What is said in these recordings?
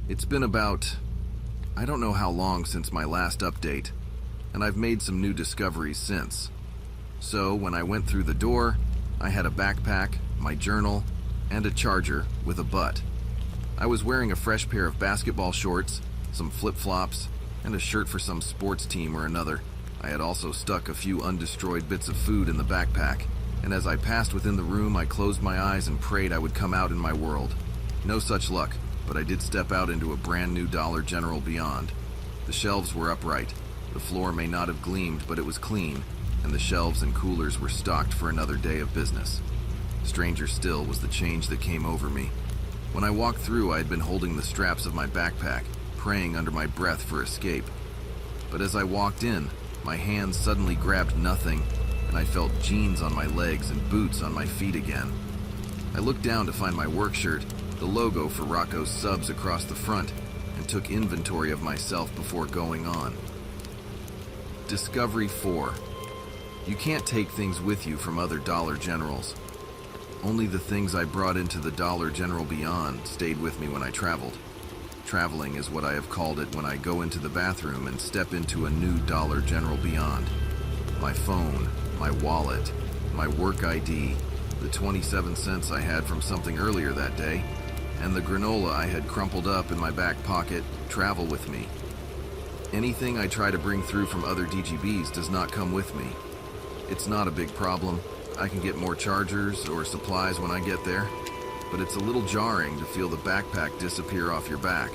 It's been about, I don't know how long since my last update, and I've made some new discoveries since. So when I went through the door, I had a backpack, my journal, and a charger with a butt. I was wearing a fresh pair of basketball shorts, some flip-flops, and a shirt for some sports team or another. I had also stuck a few undestroyed bits of food in the backpack, and as I passed within the room, I closed my eyes and prayed I would come out in my world. No such luck, but I did step out into a brand new Dollar General Beyond. The shelves were upright. The floor may not have gleamed, but it was clean, and the shelves and coolers were stocked for another day of business. Stranger still was the change that came over me. When I walked through, I had been holding the straps of my backpack, praying under my breath for escape. But as I walked in, my hands suddenly grabbed nothing, and I felt jeans on my legs and boots on my feet again. I looked down to find my work shirt, the logo for Rocco's Subs across the front, and took inventory of myself before going on. Discovery 4. You can't take things with you from other Dollar Generals. Only the things I brought into the Dollar General Beyond stayed with me when I traveled. Traveling is what I have called it when I go into the bathroom and step into a new Dollar General Beyond. My phone, my wallet, my work ID, the 27 cents I had from something earlier that day, and the granola I had crumpled up in my back pocket travel with me. Anything I try to bring through from other DGBs does not come with me. It's not a big problem. I can get more chargers or supplies when I get there, but it's a little jarring to feel the backpack disappear off your back.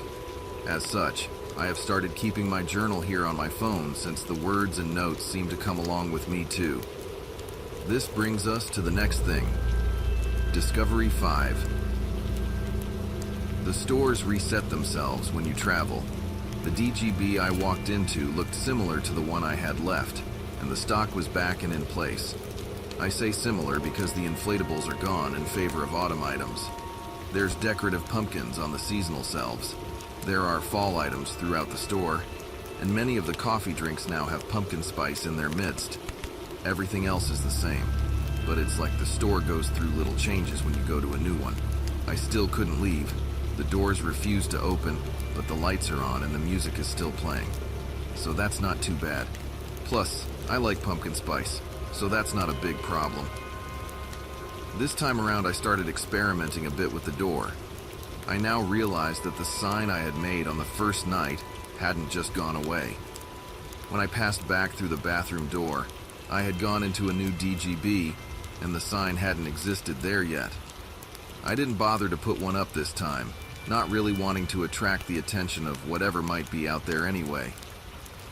As such, I have started keeping my journal here on my phone since the words and notes seem to come along with me too. This brings us to the next thing. Discovery 5. The stores reset themselves when you travel. The DGB I walked into looked similar to the one I had left, and the stock was back and in place. I say similar because the inflatables are gone in favor of autumn items. There's decorative pumpkins on the seasonal shelves. There are fall items throughout the store, and many of the coffee drinks now have pumpkin spice in their midst. Everything else is the same, but it's like the store goes through little changes when you go to a new one. I still couldn't leave. The doors refuse to open, but the lights are on and the music is still playing. So that's not too bad. Plus, I like pumpkin spice, so that's not a big problem. This time around, I started experimenting a bit with the door. I now realized that the sign I had made on the first night hadn't just gone away. When I passed back through the bathroom door, I had gone into a new DGB, and the sign hadn't existed there yet. I didn't bother to put one up this time, not really wanting to attract the attention of whatever might be out there anyway.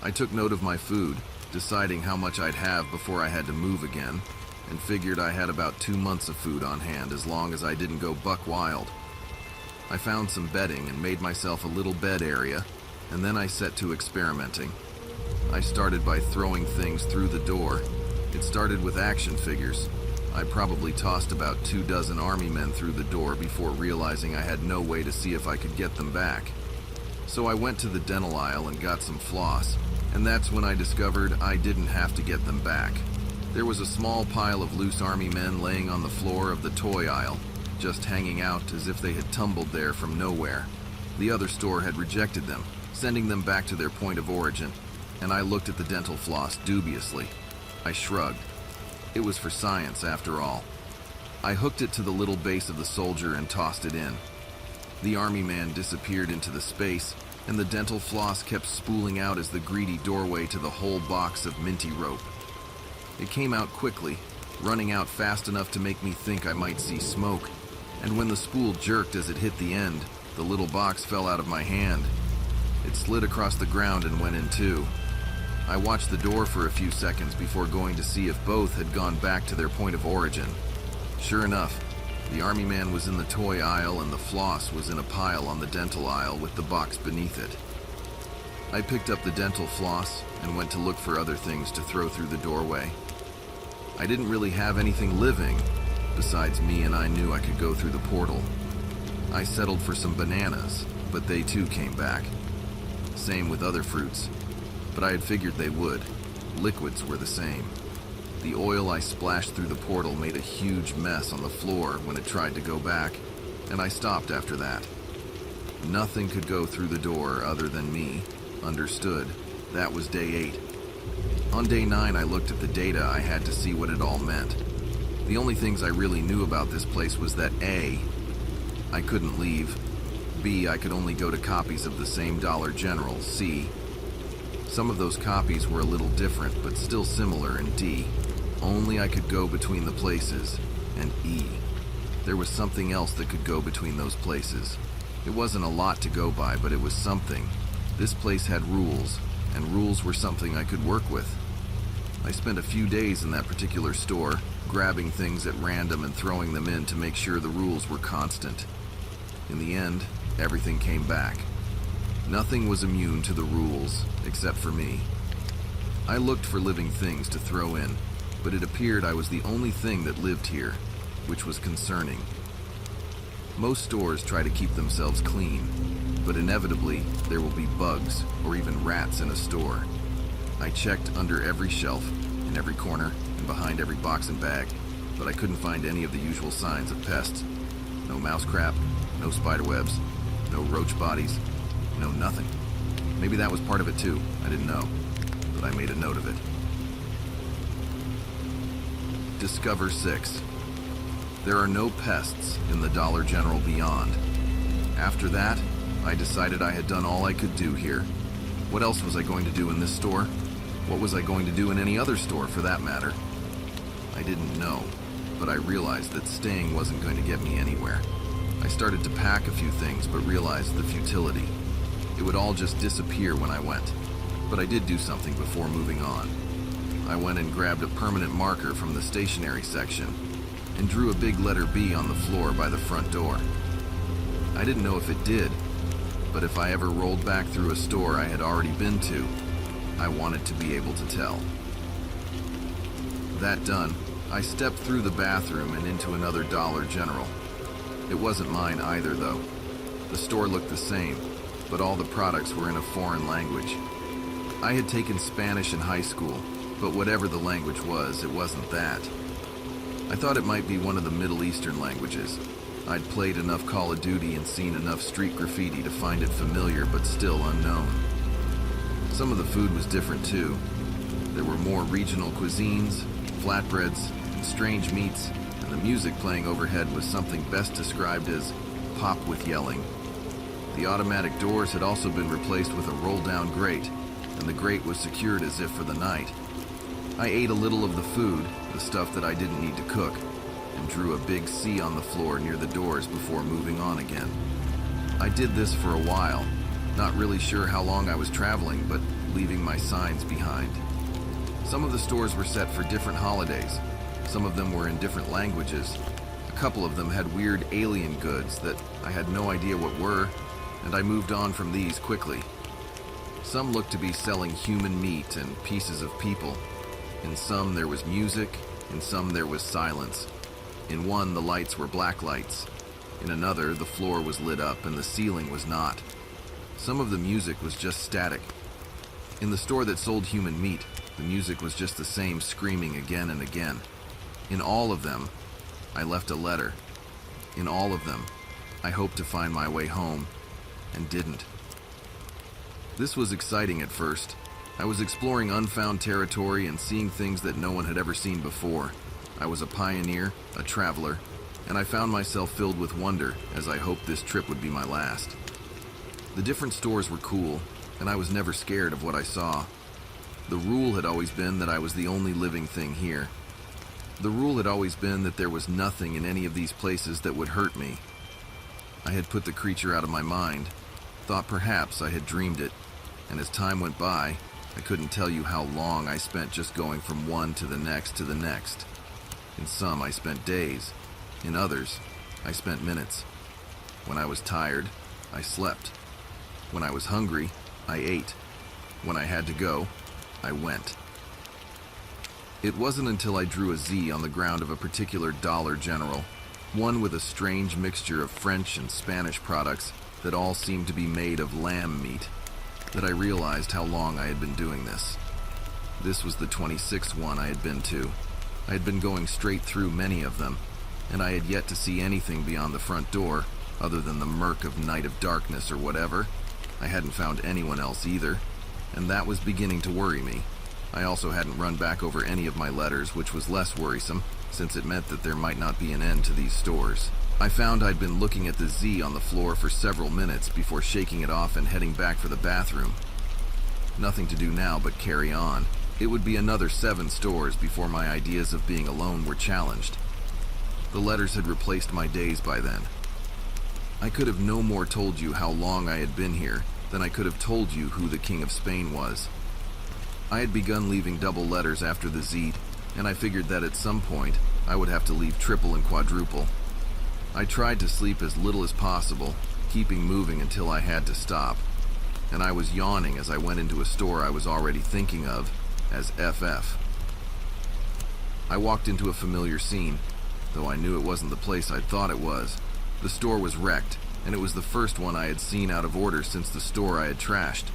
I took note of my food, deciding how much I'd have before I had to move again, and figured I had about 2 months of food on hand as long as I didn't go buck wild. I found some bedding and made myself a little bed area, and then I set to experimenting. I started by throwing things through the door. It started with action figures. I probably tossed about 24 army men through the door before realizing I had no way to see if I could get them back. So I went to the dental aisle and got some floss, and that's when I discovered I didn't have to get them back. There was a small pile of loose army men laying on the floor of the toy aisle, just hanging out as if they had tumbled there from nowhere. The other store had rejected them, sending them back to their point of origin, and I looked at the dental floss dubiously. I shrugged. It was for science, after all. I hooked it to the little base of the soldier and tossed it in. The army man disappeared into the space, and the dental floss kept spooling out as the greedy doorway to the whole box of minty rope. It came out quickly, running out fast enough to make me think I might see smoke, and when the spool jerked as it hit the end, the little box fell out of my hand. It slid across the ground and went in two. I watched the door for a few seconds before going to see if both had gone back to their point of origin. Sure enough, the army man was in the toy aisle and the floss was in a pile on the dental aisle with the box beneath it. I picked up the dental floss and went to look for other things to throw through the doorway. I didn't really have anything living. Besides me, and I knew I could go through the portal. I settled for some bananas, but they too came back. Same with other fruits, but I had figured they would. Liquids were the same. The oil I splashed through the portal made a huge mess on the floor when it tried to go back, and I stopped after that. Nothing could go through the door other than me. Understood. That was day 8. On day 9, I looked at the data I had to see what it all meant. The only things I really knew about this place was that A, I couldn't leave. B, I could only go to copies of the same Dollar General. C, some of those copies were a little different, but still similar. And D, only I could go between the places. And E, there was something else that could go between those places. It wasn't a lot to go by, but it was something. This place had rules, and rules were something I could work with. I spent a few days in that particular store, grabbing things at random and throwing them in to make sure the rules were constant. In the end, everything came back. Nothing was immune to the rules, except for me. I looked for living things to throw in, but it appeared I was the only thing that lived here, which was concerning. Most stores try to keep themselves clean, but inevitably there will be bugs or even rats in a store. I checked under every shelf, in every corner, and behind every box and bag, but I couldn't find any of the usual signs of pests. No mouse crap, no spider webs, no roach bodies, no nothing. Maybe that was part of it too, I didn't know, but I made a note of it. Discover 6. There are no pests in the Dollar General Beyond. After that, I decided I had done all I could do here. What else was I going to do in this store? What was I going to do in any other store, for that matter? I didn't know, but I realized that staying wasn't going to get me anywhere. I started to pack a few things, but realized the futility. It would all just disappear when I went. But I did do something before moving on. I went and grabbed a permanent marker from the stationery section and drew a big letter B on the floor by the front door. I didn't know if it did, but if I ever rolled back through a store I had already been to, I wanted to be able to tell. That done, I stepped through the bathroom and into another Dollar General. It wasn't mine either, though. The store looked the same, but all the products were in a foreign language. I had taken Spanish in high school, but whatever the language was, it wasn't that. I thought it might be one of the Middle Eastern languages. I'd played enough Call of Duty and seen enough street graffiti to find it familiar, but still unknown. Some of the food was different too. There were more regional cuisines, flatbreads, and strange meats, and the music playing overhead was something best described as pop with yelling. The automatic doors had also been replaced with a roll-down grate, and the grate was secured as if for the night. I ate a little of the food, the stuff that I didn't need to cook, and drew a big C on the floor near the doors before moving on again. I did this for a while, not really sure how long I was traveling, but leaving my signs behind. Some of the stores were set for different holidays. Some of them were in different languages. A couple of them had weird alien goods that I had no idea what were, and I moved on from these quickly. Some looked to be selling human meat and pieces of people. In some there was music, in some there was silence. In one, the lights were black lights. In another, the floor was lit up and the ceiling was not. Some of the music was just static. In the store that sold human meat, the music was just the same, screaming again and again. In all of them, I left a letter. In all of them, I hoped to find my way home, and didn't. This was exciting at first. I was exploring unfound territory and seeing things that no one had ever seen before. I was a pioneer, a traveler, and I found myself filled with wonder as I hoped this trip would be my last. The different stores were cool, and I was never scared of what I saw. The rule had always been that I was the only living thing here. The rule had always been that there was nothing in any of these places that would hurt me. I had put the creature out of my mind, thought perhaps I had dreamed it, and as time went by, I couldn't tell you how long I spent just going from one to the next to the next. In some, I spent days. In others, I spent minutes. When I was tired, I slept. When I was hungry, I ate. When I had to go, I went. It wasn't until I drew a Z on the ground of a particular Dollar General, one with a strange mixture of French and Spanish products that all seemed to be made of lamb meat, that I realized how long I had been doing this. This was the 26th one I had been to. I had been going straight through many of them, and I had yet to see anything beyond the front door, other than the murk of Night of Darkness or whatever. I hadn't found anyone else either, and that was beginning to worry me. I also hadn't run back over any of my letters, which was less worrisome, since it meant that there might not be an end to these stores. I found I'd been looking at the Z on the floor for several minutes before shaking it off and heading back for the bathroom. Nothing to do now but carry on. It would be another 7 stores before my ideas of being alone were challenged. The letters had replaced my days by then. I could have no more told you how long I had been here than I could have told you who the King of Spain was. I had begun leaving double letters after the Z, and I figured that at some point I would have to leave triple and quadruple. I tried to sleep as little as possible, keeping moving until I had to stop, and I was yawning as I went into a store I was already thinking of as FF. I walked into a familiar scene, though I knew it wasn't the place I'd thought it was. The store was wrecked, and it was the first one I had seen out of order since the store I had trashed.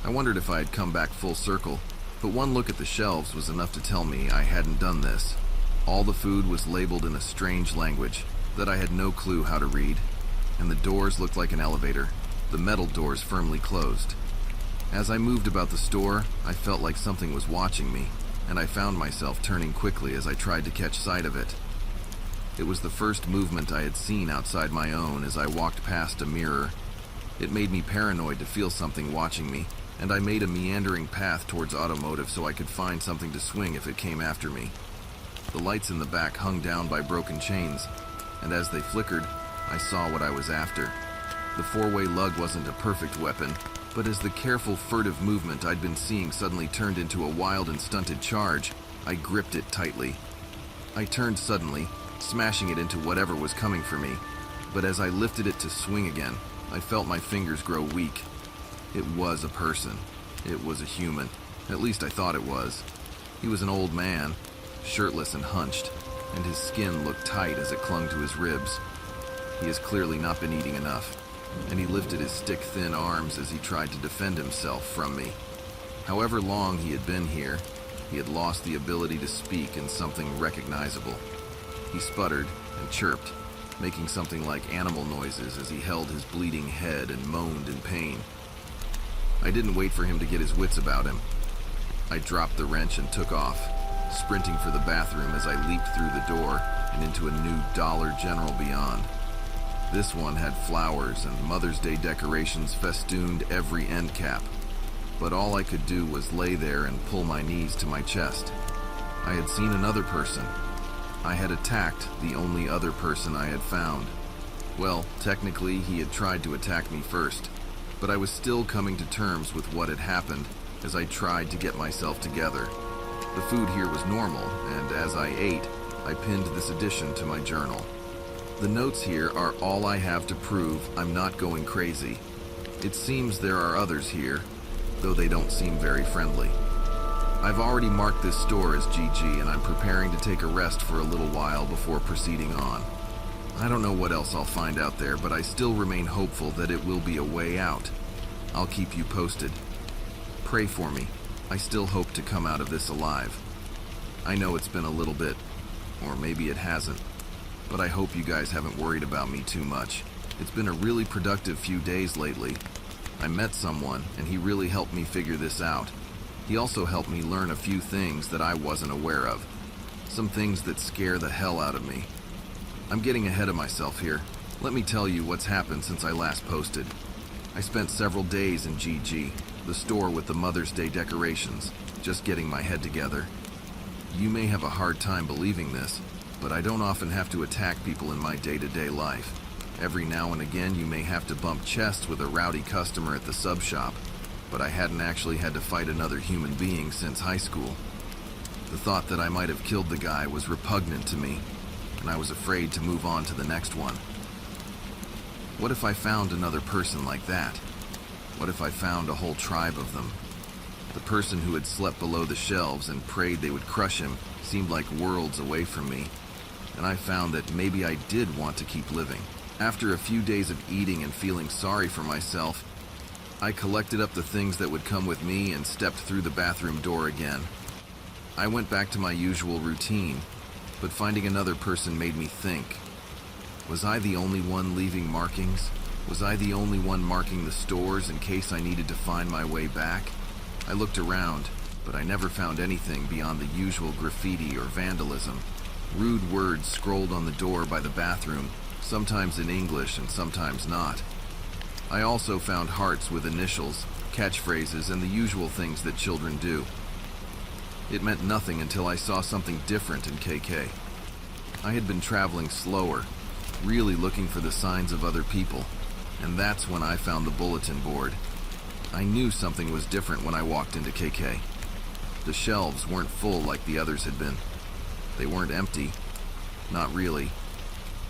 I wondered if I had come back full circle, but one look at the shelves was enough to tell me I hadn't done this. All the food was labeled in a strange language that I had no clue how to read, and the doors looked like an elevator, the metal doors firmly closed. As I moved about the store, I felt like something was watching me, and I found myself turning quickly as I tried to catch sight of it. It was the first movement I had seen outside my own as I walked past a mirror. It made me paranoid to feel something watching me, and I made a meandering path towards automotive so I could find something to swing if it came after me. The lights in the back hung down by broken chains, and as they flickered, I saw what I was after. The 4-way lug wasn't a perfect weapon, but as the careful, furtive movement I'd been seeing suddenly turned into a wild and stunted charge, I gripped it tightly. I turned suddenly, smashing it into whatever was coming for me, but as I lifted it to swing again, I felt my fingers grow weak. It was a person. It was a human. At least I thought it was. He was an old man, shirtless and hunched, and his skin looked tight as it clung to his ribs. He has clearly not been eating enough, and he lifted his stick-thin arms as he tried to defend himself from me. However long he had been here, he had lost the ability to speak in something recognizable. He sputtered and chirped, making something like animal noises as he held his bleeding head and moaned in pain. I didn't wait for him to get his wits about him. I dropped the wrench and took off, sprinting for the bathroom as I leaped through the door and into a new Dollar General beyond. This one had flowers and Mother's Day decorations festooned every end cap, but all I could do was lay there and pull my knees to my chest. I had seen another person. I had attacked the only other person I had found. Well, technically, he had tried to attack me first, but I was still coming to terms with what had happened as I tried to get myself together. The food here was normal, and as I ate, I pinned this addition to my journal. The notes here are all I have to prove I'm not going crazy. It seems there are others here, though they don't seem very friendly. I've already marked this store as GG, and I'm preparing to take a rest for a little while before proceeding on. I don't know what else I'll find out there, but I still remain hopeful that it will be a way out. I'll keep you posted. Pray for me. I still hope to come out of this alive. I know it's been a little bit, or maybe it hasn't, but I hope you guys haven't worried about me too much. It's been a really productive few days lately. I met someone, and he really helped me figure this out. He also helped me learn a few things that I wasn't aware of. Some things that scare the hell out of me. I'm getting ahead of myself here. Let me tell you what's happened since I last posted. I spent several days in GG, the store with the Mother's Day decorations, just getting my head together. You may have a hard time believing this, but I don't often have to attack people in my day-to-day life. Every now and again you may have to bump chests with a rowdy customer at the sub shop, but I hadn't actually had to fight another human being since high school. The thought that I might have killed the guy was repugnant to me, and I was afraid to move on to the next one. What if I found another person like that? What if I found a whole tribe of them? The person who had slept below the shelves and prayed they would crush him seemed like worlds away from me, and I found that maybe I did want to keep living. After a few days of eating and feeling sorry for myself, I collected up the things that would come with me and stepped through the bathroom door again. I went back to my usual routine, but finding another person made me think. Was I the only one leaving markings? Was I the only one marking the stores in case I needed to find my way back? I looked around, but I never found anything beyond the usual graffiti or vandalism. Rude words scrolled on the door by the bathroom, sometimes in English and sometimes not. I also found hearts with initials, catchphrases, and the usual things that children do. It meant nothing until I saw something different in KK. I had been traveling slower, really looking for the signs of other people, and that's when I found the bulletin board. I knew something was different when I walked into KK. The shelves weren't full like the others had been. They weren't empty, not really,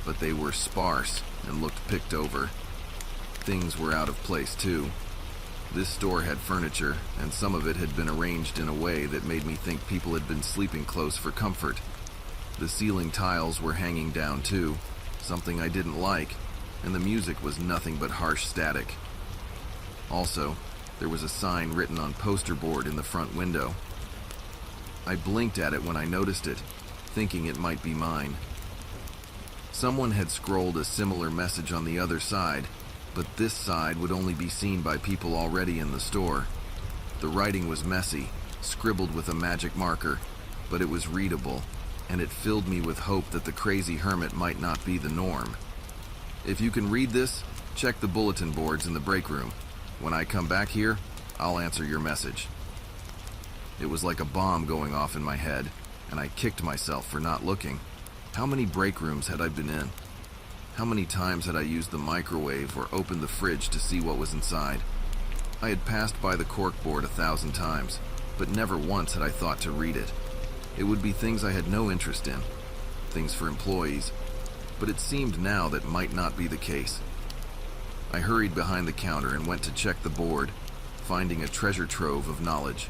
but they were sparse and looked picked over. Things were out of place too. This store had furniture, and some of it had been arranged in a way that made me think people had been sleeping close for comfort. The ceiling tiles were hanging down too, something I didn't like, and the music was nothing but harsh static. Also, there was a sign written on poster board in the front window. I blinked at it when I noticed it, thinking it might be mine. Someone had scrolled a similar message on the other side, but this side would only be seen by people already in the store. The writing was messy, scribbled with a magic marker, but it was readable, and it filled me with hope that the crazy hermit might not be the norm. If you can read this, check the bulletin boards in the break room. When I come back here, I'll answer your message. It was like a bomb going off in my head, and I kicked myself for not looking. How many break rooms had I been in? How many times had I used the microwave or opened the fridge to see what was inside? I had passed by the corkboard 1,000 times, but never once had I thought to read it. It would be things I had no interest in, things for employees, but it seemed now that might not be the case. I hurried behind the counter and went to check the board, finding a treasure trove of knowledge.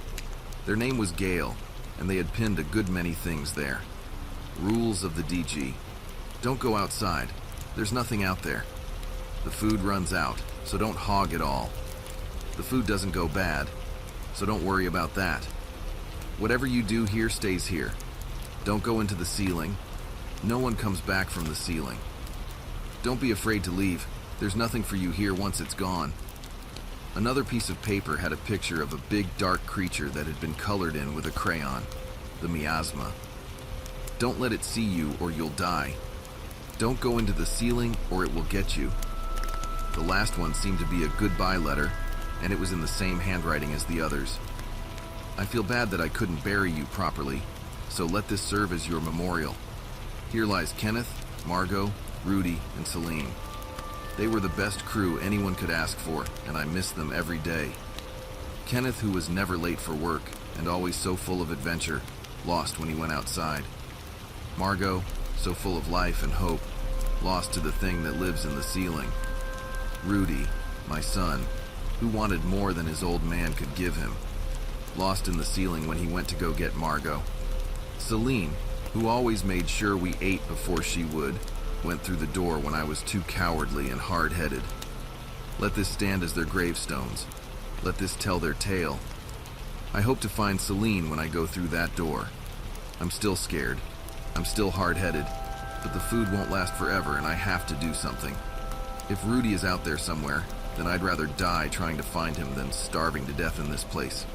Their name was Gale, and they had pinned a good many things there. Rules of the DG. Don't go outside. There's nothing out there. The food runs out, so don't hog it all. The food doesn't go bad, so don't worry about that. Whatever you do here stays here. Don't go into the ceiling. No one comes back from the ceiling. Don't be afraid to leave. There's nothing for you here once it's gone. Another piece of paper had a picture of a big dark creature that had been colored in with a crayon, the miasma. Don't let it see you or you'll die. Don't go into the ceiling or it will get you. The last one seemed to be a goodbye letter, and it was in the same handwriting as the others. I feel bad that I couldn't bury you properly, so let this serve as your memorial. Here lies Kenneth, Margot, Rudy, and Celine. They were the best crew anyone could ask for, and I miss them every day. Kenneth, who was never late for work and always so full of adventure, lost when he went outside. Margot, so full of life and hope, lost to the thing that lives in the ceiling. Rudy, my son, who wanted more than his old man could give him, lost in the ceiling when he went to go get Margot. Celine, who always made sure we ate before she would, went through the door when I was too cowardly and hard-headed. Let this stand as their gravestones. Let this tell their tale. I hope to find Celine when I go through that door. I'm still scared. I'm still hard-headed, but the food won't last forever and I have to do something. If Rudy is out there somewhere, then I'd rather die trying to find him than starving to death in this place.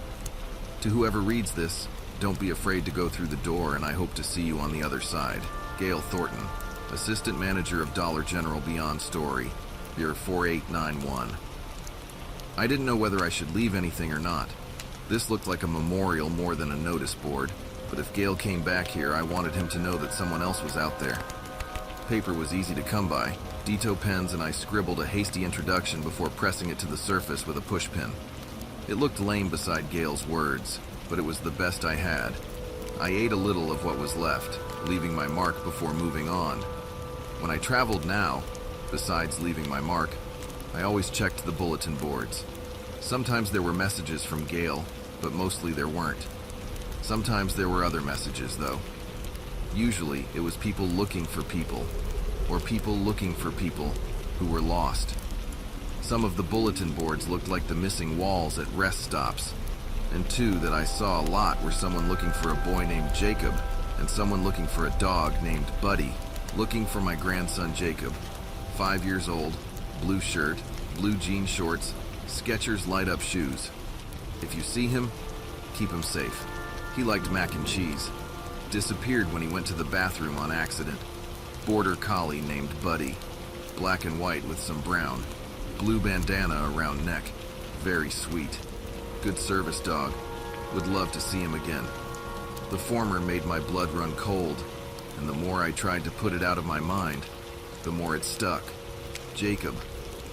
To whoever reads this, don't be afraid to go through the door, and I hope to see you on the other side. Gail Thornton, Assistant Manager of Dollar General Beyond Story, Year 4891. I didn't know whether I should leave anything or not. This looked like a memorial more than a notice board, but if Gail came back here, I wanted him to know that someone else was out there. Paper was easy to come by. Dito pens and I scribbled a hasty introduction before pressing it to the surface with a pushpin. It looked lame beside Gail's words, but it was the best I had. I ate a little of what was left, leaving my mark before moving on. When I traveled now, besides leaving my mark, I always checked the bulletin boards. Sometimes there were messages from Gail, but mostly there weren't. Sometimes there were other messages, though. Usually, it was people looking for people, or people looking for people who were lost. Some of the bulletin boards looked like the missing walls at rest stops, and two that I saw a lot were someone looking for a boy named Jacob and someone looking for a dog named Buddy. looking for my grandson Jacob, 5 years old, blue shirt, blue jean shorts, Skechers light-up shoes. If you see him, keep him safe. He liked mac and cheese. Disappeared when he went to the bathroom on accident. Border collie named Buddy, black and white with some brown, blue bandana around neck. Very sweet. Good service dog. Would love to see him again. The former made my blood run cold, and the more I tried to put it out of my mind, the more it stuck. Jacob,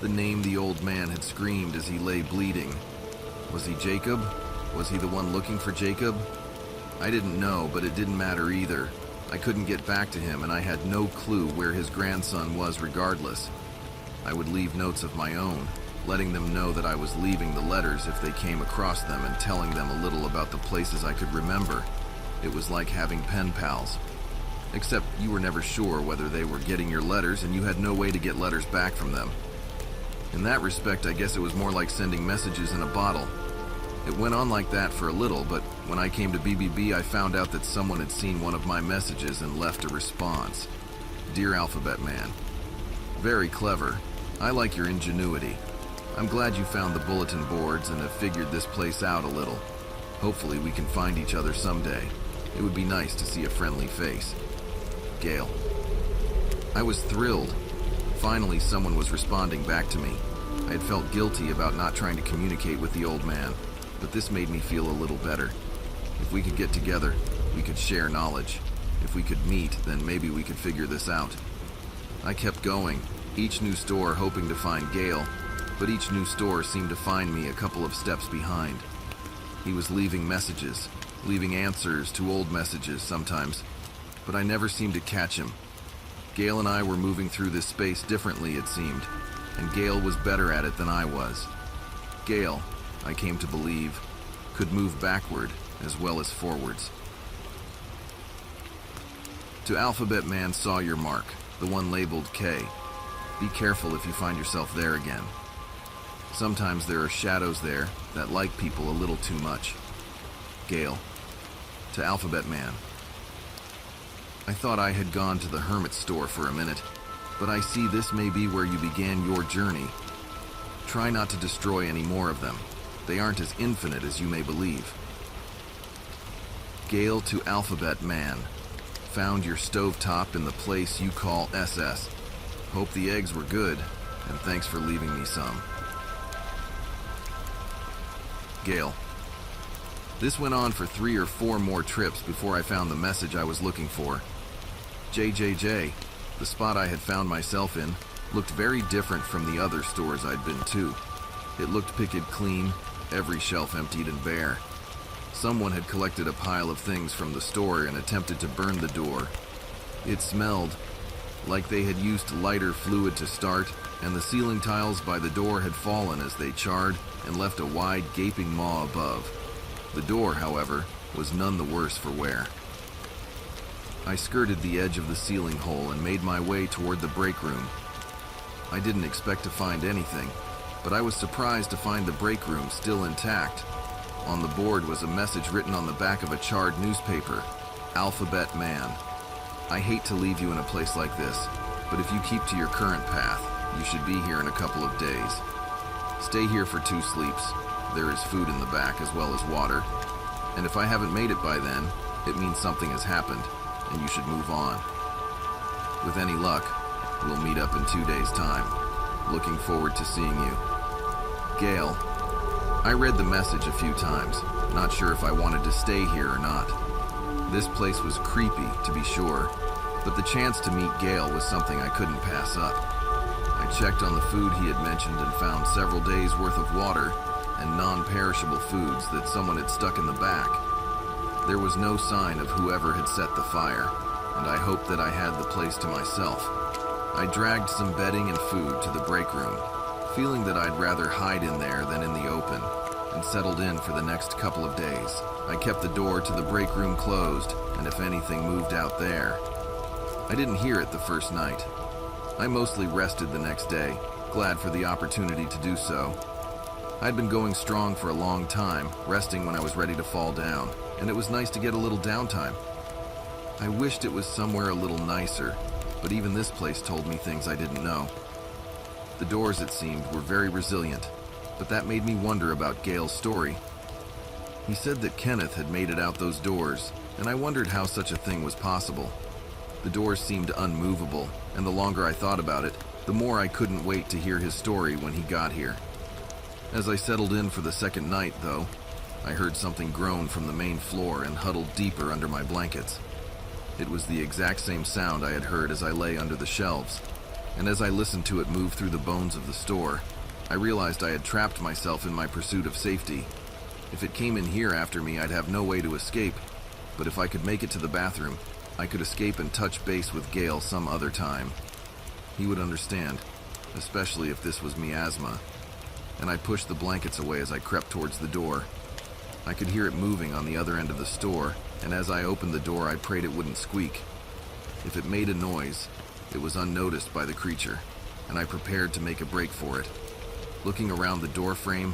the name the old man had screamed as he lay bleeding. Was he Jacob? Was he the one looking for Jacob? I didn't know, but it didn't matter either. I couldn't get back to him, and I had no clue where his grandson was regardless. I would leave notes of my own, letting them know that I was leaving the letters if they came across them and telling them a little about the places I could remember. It was like having pen pals. Except you were never sure whether they were getting your letters and you had no way to get letters back from them. In that respect, I guess it was more like sending messages in a bottle. It went on like that for a little, but when I came to BBB, I found out that someone had seen one of my messages and left a response. Dear Alphabet Man, very clever. I like your ingenuity. I'm glad you found the bulletin boards and have figured this place out a little. Hopefully we can find each other someday. It would be nice to see a friendly face. Gail. I was thrilled. Finally, someone was responding back to me. I had felt guilty about not trying to communicate with the old man, but this made me feel a little better. If we could get together, we could share knowledge. If we could meet, then maybe we could figure this out. I kept going, each new store hoping to find Gail, but each new store seemed to find me a couple of steps behind. He was leaving messages, leaving answers to old messages sometimes, but I never seemed to catch him. Gail and I were moving through this space differently, it seemed, and Gail was better at it than I was. Gail, I came to believe, could move backward as well as forwards. To Alphabet Man saw your mark, the one labeled K. Be careful if you find yourself there again. Sometimes there are shadows there that like people a little too much. Gail. To Alphabet Man. I thought I had gone to the hermit store for a minute, but I see this may be where you began your journey. Try not to destroy any more of them. They aren't as infinite as you may believe. Gail to Alphabet Man. Found your stovetop in the place you call SS. Hope the eggs were good, and thanks for leaving me some. Gail. This went on for 3 or 4 more trips before I found the message I was looking for. JJJ, the spot I had found myself in, looked very different from the other stores I'd been to. It looked picked clean, every shelf emptied and bare. Someone had collected a pile of things from the store and attempted to burn the door. It smelled like they had used lighter fluid to start, and the ceiling tiles by the door had fallen as they charred and left a wide, gaping maw above. The door, however, was none the worse for wear. I skirted the edge of the ceiling hole and made my way toward the break room. I didn't expect to find anything, but I was surprised to find the break room still intact. On the board was a message written on the back of a charred newspaper, Alphabet Man. I hate to leave you in a place like this, but if you keep to your current path, you should be here in a couple of days. Stay here for 2 sleeps. There is food in the back as well as water. And if I haven't made it by then, it means something has happened, and you should move on. With any luck, we'll meet up in 2 days' time. Looking forward to seeing you. Gail. I read the message a few times, not sure if I wanted to stay here or not. This place was creepy, to be sure, but the chance to meet Gail was something I couldn't pass up. I checked on the food he had mentioned and found several days' worth of water and non-perishable foods that someone had stuck in the back. There was no sign of whoever had set the fire, and I hoped that I had the place to myself. I dragged some bedding and food to the break room, feeling that I'd rather hide in there than in the open, and settled in for the next couple of days. I kept the door to the break room closed, and if anything moved out there. I didn't hear it the first night. I mostly rested the next day, glad for the opportunity to do so. I'd been going strong for a long time, resting when I was ready to fall down, and it was nice to get a little downtime. I wished it was somewhere a little nicer, but even this place told me things I didn't know. The doors, it seemed, were very resilient, but that made me wonder about Gale's story. He said that Kenneth had made it out those doors, and I wondered how such a thing was possible. The doors seemed unmovable, and the longer I thought about it, the more I couldn't wait to hear his story when he got here. As I settled in for the second night, though, I heard something groan from the main floor and huddled deeper under my blankets. It was the exact same sound I had heard as I lay under the shelves, and as I listened to it move through the bones of the store, I realized I had trapped myself in my pursuit of safety. If it came in here after me, I'd have no way to escape, but if I could make it to the bathroom, I could escape and touch base with Gale some other time. He would understand, especially if this was miasma, and I pushed the blankets away as I crept towards the door. I could hear it moving on the other end of the store, and as I opened the door, I prayed it wouldn't squeak. If it made a noise, it was unnoticed by the creature, and I prepared to make a break for it. Looking around the door frame,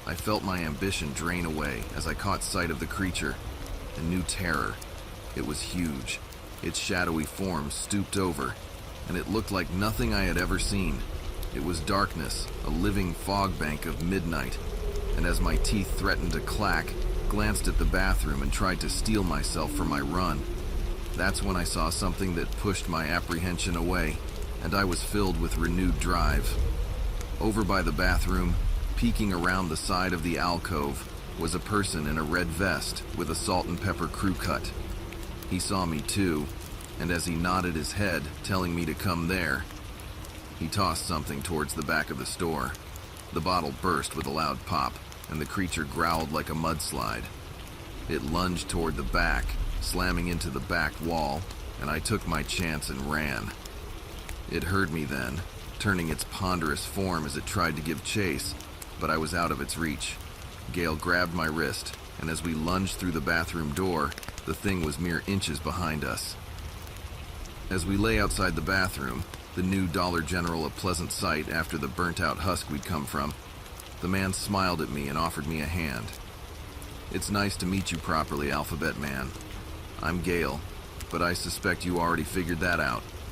I felt my ambition drain away as I caught sight of the creature, a new terror. It was huge. Its shadowy form stooped over, and it looked like nothing I had ever seen. It was darkness, a living fog bank of midnight, and as my teeth threatened to clack, glanced at the bathroom and tried to steel myself for my run. That's when I saw something that pushed my apprehension away, and I was filled with renewed drive. Over by the bathroom, peeking around the side of the alcove, was a person in a red vest with a salt and pepper crew cut. He saw me too, and as he nodded his head, telling me to come there, he tossed something towards the back of the store. The bottle burst with a loud pop, and the creature growled like a mudslide. It lunged toward the back, slamming into the back wall, and I took my chance and ran. It heard me then, turning its ponderous form as it tried to give chase, but I was out of its reach. Gale grabbed my wrist, and as we lunged through the bathroom door, the thing was mere inches behind us. As we lay outside the bathroom, the new Dollar General a pleasant sight after the burnt-out husk we'd come from, the man smiled at me and offered me a hand. "It's nice to meet you properly, Alphabet Man. I'm Gale, but I suspect you already figured that out."